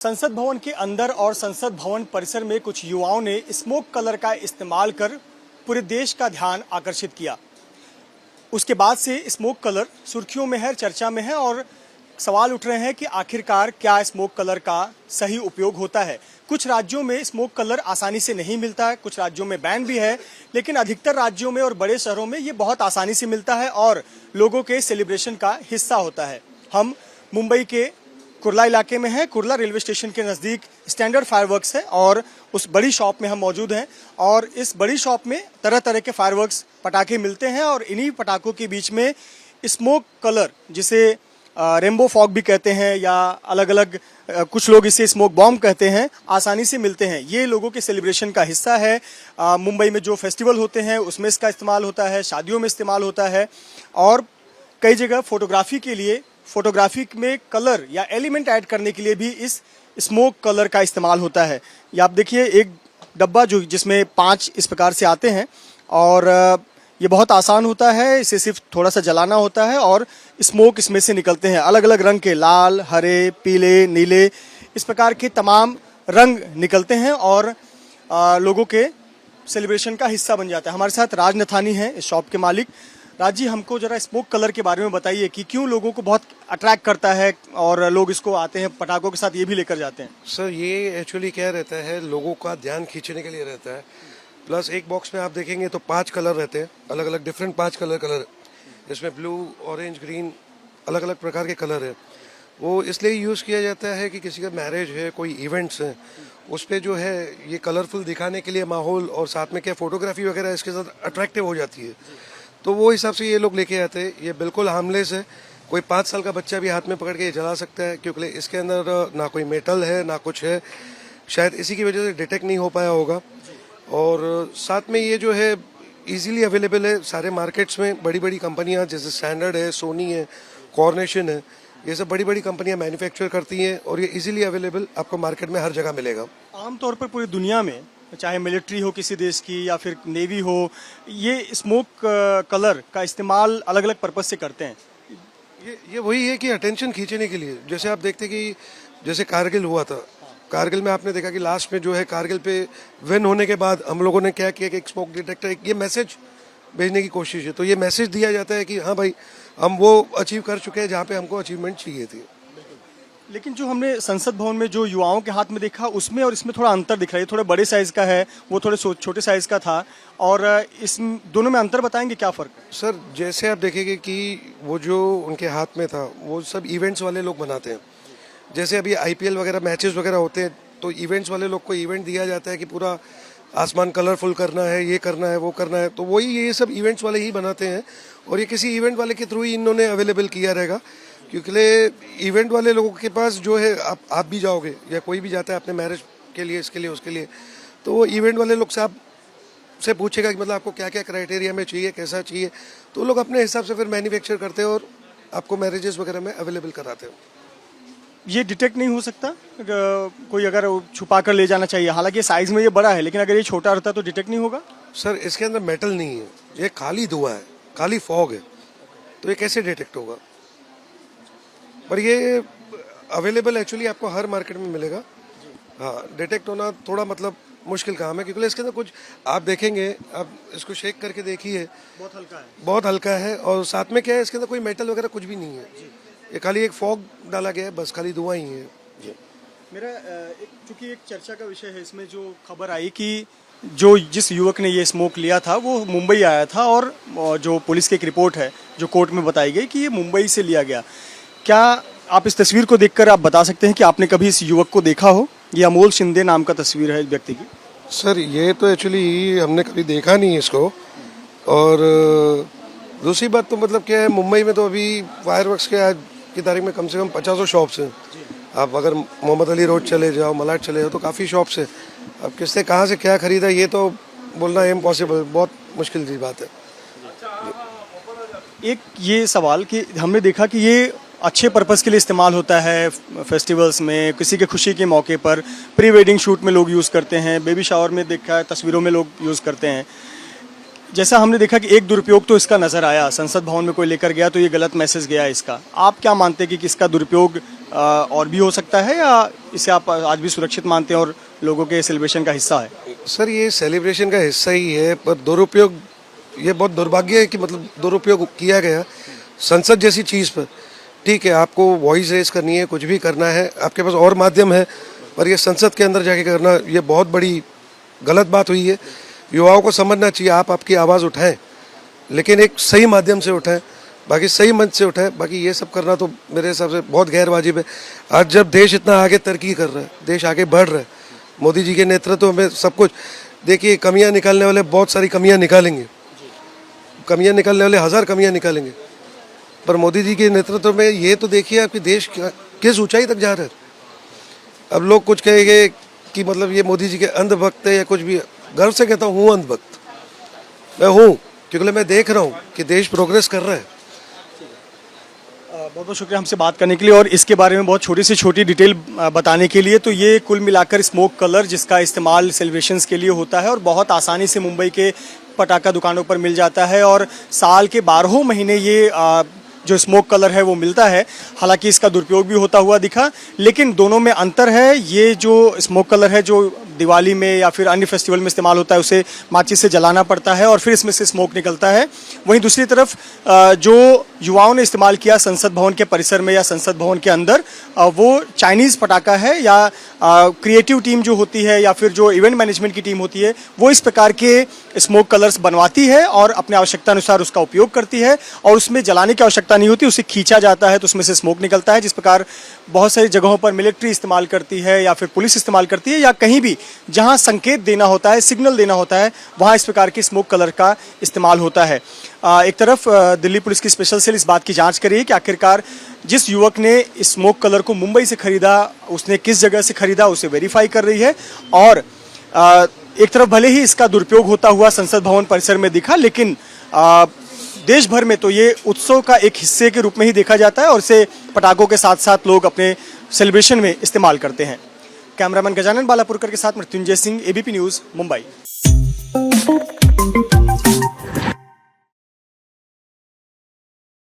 संसद भवन के अंदर और संसद भवन परिसर में कुछ युवाओं ने स्मोक कलर का इस्तेमाल कर पूरे देश का ध्यान आकर्षित किया। उसके बाद से स्मोक कलर सुर्खियों में है, चर्चा में है और सवाल उठ रहे हैं कि आखिरकार क्या स्मोक कलर का सही उपयोग होता है। कुछ राज्यों में स्मोक कलर आसानी से नहीं मिलता है, कुछ राज्यों में बैन भी है, लेकिन अधिकतर राज्यों में और बड़े शहरों में ये बहुत आसानी से मिलता है और लोगों के सेलिब्रेशन का हिस्सा होता है। हम मुंबई के कुर्ला इलाके में है। कुर्ला रेलवे स्टेशन के नज़दीक स्टैंडर्ड फायरवर्क्स है और उस बड़ी शॉप में हम मौजूद हैं और इस बड़ी शॉप में तरह तरह के फायरवर्क्स पटाखे मिलते हैं और इन्हीं पटाखों के बीच में स्मोक कलर, जिसे रेनबो फॉग भी कहते हैं या अलग अलग कुछ लोग इसे स्मोक बॉम्ब कहते हैं, आसानी से मिलते हैं। ये लोगों के सेलिब्रेशन का हिस्सा है। मुंबई में जो फेस्टिवल होते हैं उसमें इसका इस्तेमाल होता है, शादियों में इस्तेमाल होता है और कई जगह फोटोग्राफी में कलर या एलिमेंट ऐड करने के लिए भी इस स्मोक कलर का इस्तेमाल होता है। ये आप देखिए एक डब्बा जो जिसमें 5 इस प्रकार से आते हैं और ये बहुत आसान होता है। इसे सिर्फ थोड़ा सा जलाना होता है और स्मोक इसमें से निकलते हैं। अलग अलग रंग के लाल, हरे, पीले, नीले, इस प्रकार के तमाम रंग निकलते हैं और लोगों के सेलिब्रेशन का हिस्सा बन जाता है। हमारे साथ राज नथानी हैं, इस शॉप के मालिक। राज जी, हमको जरा स्मोक कलर के बारे में बताइए कि क्यों लोगों को बहुत अट्रैक्ट करता है और लोग इसको आते हैं पटाखों के साथ ये भी लेकर जाते हैं। सर, ये एक्चुअली क्या रहता है, लोगों का ध्यान खींचने के लिए रहता है। प्लस एक बॉक्स में आप देखेंगे तो 5 कलर रहते हैं, अलग अलग डिफरेंट 5 कलर इसमें ब्लू, ऑरेंज, ग्रीन, अलग अलग प्रकार के कलर है। वो इसलिए यूज़ किया जाता है कि किसी का मैरिज है, कोई इवेंट्स हैं, उस पर जो है ये कलरफुल दिखाने के लिए माहौल और साथ में क्या फोटोग्राफी वगैरह इसके साथ अट्रैक्टिव हो जाती है। तो वो हिसाब से ये लोग लेके आते हैं। ये बिल्कुल हार्मलेस है, कोई 5 साल का बच्चा भी हाथ में पकड़ के ये जला सकता है, क्योंकि इसके अंदर ना कोई मेटल है ना कुछ है। शायद इसी की वजह से डिटेक्ट नहीं हो पाया होगा। और साथ में ये जो है इजीली अवेलेबल है सारे मार्केट्स में। बड़ी बड़ी कंपनियां जैसे स्टैंडर्ड है, सोनी है, कॉर्नेशन है, ये सब बड़ी बड़ी कंपनियां मैन्युफैक्चर करती हैं और ये इजीली अवेलेबल आपको मार्केट में हर जगह मिलेगा। आमतौर पर पूरी दुनिया में, चाहे मिलिट्री हो किसी देश की या फिर नेवी हो, ये स्मोक कलर का इस्तेमाल अलग अलग पर्पज से करते हैं। ये वही है कि अटेंशन खींचने के लिए। जैसे आप देखते कि जैसे कारगिल हुआ था, कारगिल में आपने देखा कि लास्ट में जो है कारगिल पे विन होने के बाद हम लोगों ने क्या किया कि एक स्मोक डिटेक्टर, ये मैसेज भेजने की कोशिश है। तो ये मैसेज दिया जाता है कि हाँ भाई, हम वो अचीव कर चुके हैं जहाँ पे हमको अचीवमेंट चाहिए थी। लेकिन जो हमने संसद भवन में जो युवाओं के हाथ में देखा, उसमें और इसमें थोड़ा अंतर दिख रहा है। थोड़े बड़े साइज का है, वो थोड़े छोटे साइज का था और इस दोनों में अंतर बताएंगे, क्या फर्क है? सर, जैसे आप देखेंगे कि वो जो उनके हाथ में था वो सब इवेंट्स वाले लोग बनाते हैं। जैसे अभी IPL वगैरह मैचेस वगैरह होते हैं तो इवेंट्स वाले लोग को इवेंट दिया जाता है कि पूरा आसमान कलरफुल करना है, ये करना है, वो करना है। तो वही ये सब इवेंट्स वाले ही बनाते हैं और ये किसी इवेंट वाले के थ्रू ही इन्होंने अवेलेबल किया रहेगा। क्योंकि इवेंट वाले लोगों के पास जो है आप भी जाओगे या कोई भी जाता है अपने मैरिज के लिए, इसके लिए, उसके लिए, तो वो इवेंट वाले लोग से आप से पूछेगा कि मतलब आपको क्या क्या क्राइटेरिया में चाहिए, कैसा चाहिए, तो लोग अपने हिसाब से फिर मैन्युफैक्चर करते हैं और आपको मैरिजेस वगैरह में अवेलेबल कराते हैं। ये डिटेक्ट नहीं हो सकता? कोई अगर छुपा कर ले जाना चाहिए, हालांकि साइज में ये बड़ा है, लेकिन अगर ये छोटा रहता तो डिटेक्ट नहीं होगा? सर, इसके अंदर मेटल नहीं है, ये खाली धुआं है, खाली फॉग है, तो ये कैसे डिटेक्ट होगा? पर ये अवेलेबल एक्चुअली आपको हर मार्केट में मिलेगा। हाँ, डिटेक्ट होना थोड़ा मतलब मुश्किल काम है, क्योंकि इसके अंदर कुछ आप देखेंगे, आप इसको शेक करके देखिए, बहुत हल्का है, बहुत हल्का है। और साथ में क्या है, इसके अंदर कोई मेटल वगैरह कुछ भी नहीं है, ये खाली एक फॉग डाला गया है, बस खाली धुआं ही है जी। मेरा चूंकि एक चर्चा का विषय है, इसमें जो खबर आई कि जिस युवक ने ये स्मोक लिया था वो मुंबई आया था और जो पुलिस की एक रिपोर्ट है जो कोर्ट में बताई गई कि ये मुंबई से लिया गया। क्या आप इस तस्वीर को देखकर आप बता सकते हैं कि आपने कभी इस युवक को देखा हो? ये अमोल शिंदे नाम का तस्वीर है इस व्यक्ति की। सर, ये तो एक्चुअली हमने कभी देखा नहीं इसको। और दूसरी बात तो मतलब क्या है, मुंबई में तो अभी फायरवर्क्स के आज की तारीख में कम से कम 50 शॉप्स हैं। आप अगर मोहम्मद अली रोड चले जाओ, मलाड चले जाओ, तो काफ़ी शॉप्स हैं। अब किसने कहाँ से क्या खरीदा ये तो बोलना इम्पॉसिबल, बहुत मुश्किल की बात है। एक ये सवाल कि हमने देखा कि ये अच्छे पर्पस के लिए इस्तेमाल होता है, फेस्टिवल्स में, किसी के खुशी के मौके पर, प्री वेडिंग शूट में लोग यूज़ करते हैं, बेबी शावर में देखा है, तस्वीरों में लोग यूज़ करते हैं। जैसा हमने देखा कि एक दुरुपयोग तो इसका नज़र आया, संसद भवन में कोई लेकर गया तो ये गलत मैसेज गया इसका। आप क्या मानते हैं कि इसका दुरुपयोग और भी हो सकता है, या इसे आप आज भी सुरक्षित मानते हैं और लोगों के सेलिब्रेशन का हिस्सा है? सर ये सेलिब्रेशन का हिस्सा ही है, पर दुरुपयोग, ये बहुत दुर्भाग्य है कि मतलब दुरुपयोग किया गया संसद जैसी चीज़ पर। ठीक है, आपको वॉइस रेस करनी है, कुछ भी करना है, आपके पास और माध्यम है, पर ये संसद के अंदर जाके करना, ये बहुत बड़ी गलत बात हुई है। युवाओं को समझना चाहिए, आप आपकी आवाज़ उठाएं, लेकिन एक सही माध्यम से उठाएं, बाकी सही मंच से उठाएं। बाकी ये सब करना तो मेरे हिसाब से बहुत गैर वाजिब है। आज जब देश इतना आगे तरक्की कर रहा है, देश आगे बढ़ रहा है, मोदी जी के नेतृत्व में सब कुछ, देखिए कमियां निकालने वाले बहुत सारी कमियां निकालेंगे, कमियां निकालने वाले 1000 कमियां निकालेंगे, पर मोदी जी के नेतृत्व में ये तो देखिए आपकी देश किस ऊंचाई तक जा रहा है। अब लोग कुछ कहेंगे कि मतलब ये मोदी जी के अंधभक्त है या कुछ भी, गर्व से कहता हूँ अंधभक्त मैं हूँ, क्योंकि मैं देख रहा हूँ कि देश प्रोग्रेस कर रहा है। बहुत बहुत शुक्रिया हमसे बात करने के लिए और इसके बारे में बहुत छोटी से छोटी डिटेल बताने के लिए। तो ये कुल मिलाकर स्मोक कलर जिसका इस्तेमाल सेलिब्रेशंस के लिए होता है और बहुत आसानी से मुंबई के पटाखा दुकानों पर मिल जाता है और साल के 12 महीने ये जो स्मोक कलर है वो मिलता है। हालांकि इसका दुरुपयोग भी होता हुआ दिखा, लेकिन दोनों में अंतर है। ये जो स्मोक कलर है जो दिवाली में या फिर अन्य फेस्टिवल में इस्तेमाल होता है उसे माचिस से जलाना पड़ता है और फिर इसमें से स्मोक निकलता है। वहीं दूसरी तरफ जो युवाओं ने इस्तेमाल किया संसद भवन के परिसर में या संसद भवन के अंदर, वो चाइनीज़ पटाखा है या क्रिएटिव टीम जो होती है या फिर जो इवेंट मैनेजमेंट की टीम होती है वो इस प्रकार के स्मोक कलर्स बनवाती है और अपने आवश्यकता अनुसार उसका उपयोग करती है और उसमें जलाने की आवश्यकता नहीं होती, उसे खींचा जाता है तो उसमें से स्मोक निकलता है। जिस प्रकार बहुत सारी जगहों पर मिलिट्री इस्तेमाल करती है या फिर पुलिस इस्तेमाल करती है या कहीं भी जहां संकेत देना होता है, सिग्नल देना होता है, वहां इस प्रकार के स्मोक कलर का इस्तेमाल होता है। एक तरफ दिल्ली पुलिस की स्पेशल सेल इस बात की जांच कर रही है कि आखिरकार जिस युवक ने स्मोक कलर को मुंबई से खरीदा उसने किस जगह से खरीदा, उसे वेरीफाई कर रही है। और एक तरफ भले ही इसका दुरुपयोग होता हुआ संसद भवन परिसर में दिखा, लेकिन देश भर में तो ये उत्सव का एक हिस्से के रूप में ही देखा जाता है और इसे पटाखों के साथ साथ लोग अपने सेलिब्रेशन में इस्तेमाल करते हैं। कैमरामैन गजानन बालापुरकर के साथ मृत्युंजय सिंह, एबीपी न्यूज़, मुंबई।